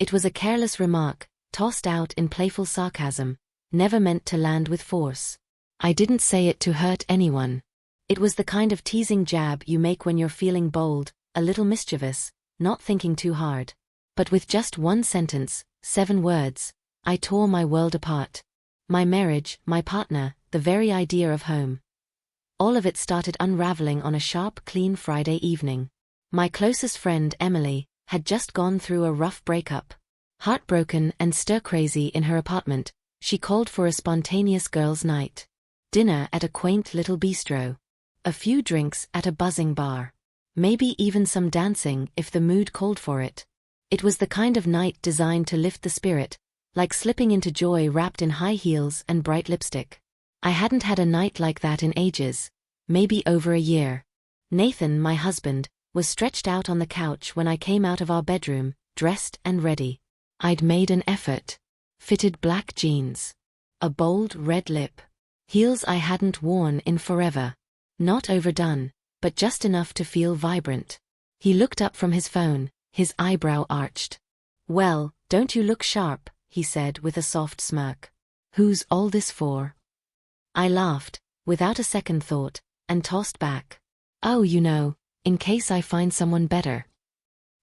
It was a careless remark, tossed out in playful sarcasm, never meant to land with force. I didn't say it to hurt anyone. It was the kind of teasing jab you make when you're feeling bold, a little mischievous, not thinking too hard. But with just one sentence, 7 words, I tore my world apart. My marriage, my partner, the very idea of home. All of it started unraveling on a sharp, clean Friday evening. My closest friend, Emily, had just gone through a rough breakup. Heartbroken and stir-crazy in her apartment, she called for a spontaneous girls' night. Dinner at a quaint little bistro. A few drinks at a buzzing bar. Maybe even some dancing if the mood called for it. It was the kind of night designed to lift the spirit, like slipping into joy wrapped in high heels and bright lipstick. I hadn't had a night like that in ages, maybe over a year. Nathan, my husband, was stretched out on the couch when I came out of our bedroom, dressed and ready. I'd made an effort. Fitted black jeans. A bold red lip. Heels I hadn't worn in forever. Not overdone, but just enough to feel vibrant. He looked up from his phone, his eyebrow arched. "Well, don't you look sharp," he said with a soft smirk. "Who's all this for?" I laughed, without a second thought, and tossed back. "Oh, in case I find someone better."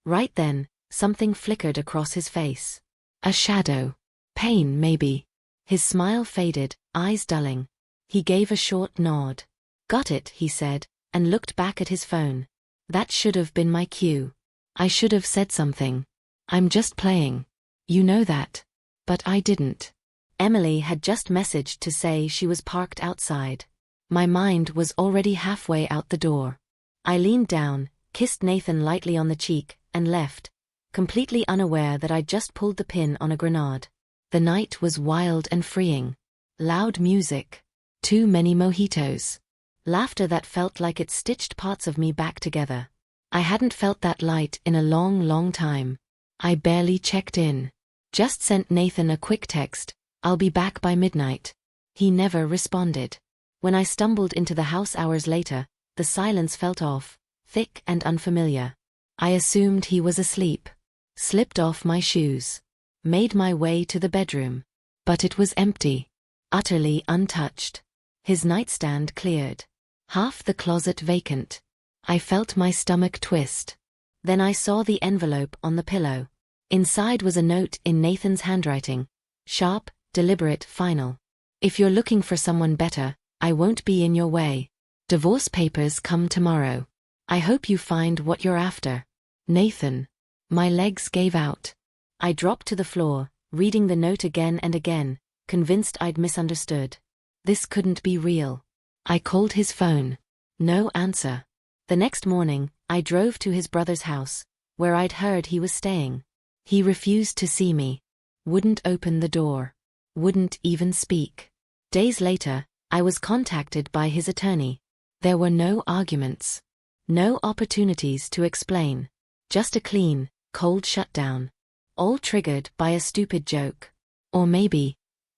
Right then, something flickered across his face. A shadow. Pain, maybe. His smile faded, eyes dulling. He gave a short nod. "Got it," he said, and looked back at his phone. That should have been my cue. I should have said something. "I'm just playing. You know that." But I didn't. Emily had just messaged to say she was parked outside. My mind was already halfway out the door. I leaned down, kissed Nathan lightly on the cheek, and left, completely unaware that I'd just pulled the pin on a grenade. The night was wild and freeing. Loud music. Too many mojitos. Laughter that felt like it stitched parts of me back together. I hadn't felt that light in a long, long time. I barely checked in. Just sent Nathan a quick text, "I'll be back by midnight." He never responded. When I stumbled into the house hours later, the silence felt off, thick and unfamiliar. I assumed he was asleep. Slipped off my shoes. Made my way to the bedroom. But it was empty. Utterly untouched. His nightstand cleared. Half the closet vacant. I felt my stomach twist. Then I saw the envelope on the pillow. Inside was a note in Nathan's handwriting. Sharp, deliberate, final. "If you're looking for someone better, I won't be in your way. Divorce papers come tomorrow. I hope you find what you're after. Nathan." My legs gave out. I dropped to the floor, reading the note again and again, convinced I'd misunderstood. This couldn't be real. I called his phone. No answer. The next morning, I drove to his brother's house, where I'd heard he was staying. He refused to see me. Wouldn't open the door. Wouldn't even speak. Days later, I was contacted by his attorney. There were no arguments. No opportunities to explain. Just a clean, cold shutdown. All triggered by a stupid joke. Or maybe,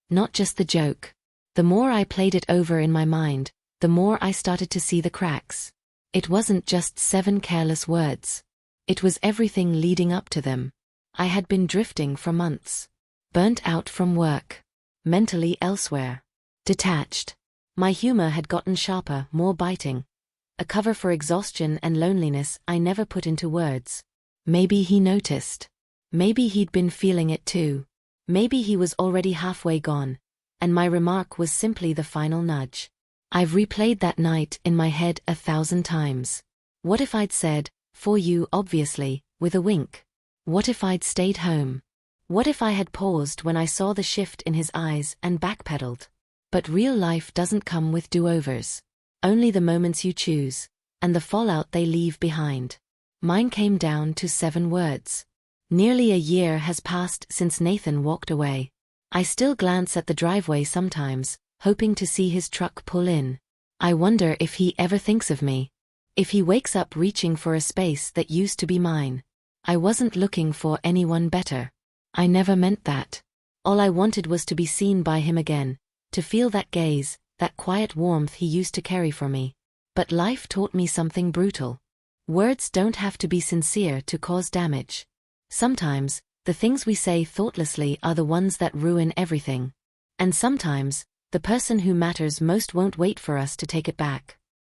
not just the joke. The more I played it over in my mind, the more I started to see the cracks. It wasn't just 7 careless words. It was everything leading up to them. I had been drifting for months. Burnt out from work. Mentally elsewhere. Detached. My humor had gotten sharper, more biting. A cover for exhaustion and loneliness I never put into words. Maybe he noticed. Maybe he'd been feeling it too. Maybe he was already halfway gone, and my remark was simply the final nudge. I've replayed that night in my head 1,000 times. What if I'd said, "For you, obviously," with a wink? What if I'd stayed home? What if I had paused when I saw the shift in his eyes and backpedaled? But real life doesn't come with do-overs. Only the moments you choose, and the fallout they leave behind. Mine came down to 7 words. Nearly a year has passed since Nathan walked away. I still glance at the driveway sometimes, hoping to see his truck pull in. I wonder if he ever thinks of me. If he wakes up reaching for a space that used to be mine. I wasn't looking for anyone better. I never meant that. All I wanted was to be seen by him again, to feel that gaze, that quiet warmth he used to carry for me. But life taught me something brutal. Words don't have to be sincere to cause damage. Sometimes, The things we say thoughtlessly are the ones that ruin everything. And sometimes, the person who matters most won't wait for us to take it back.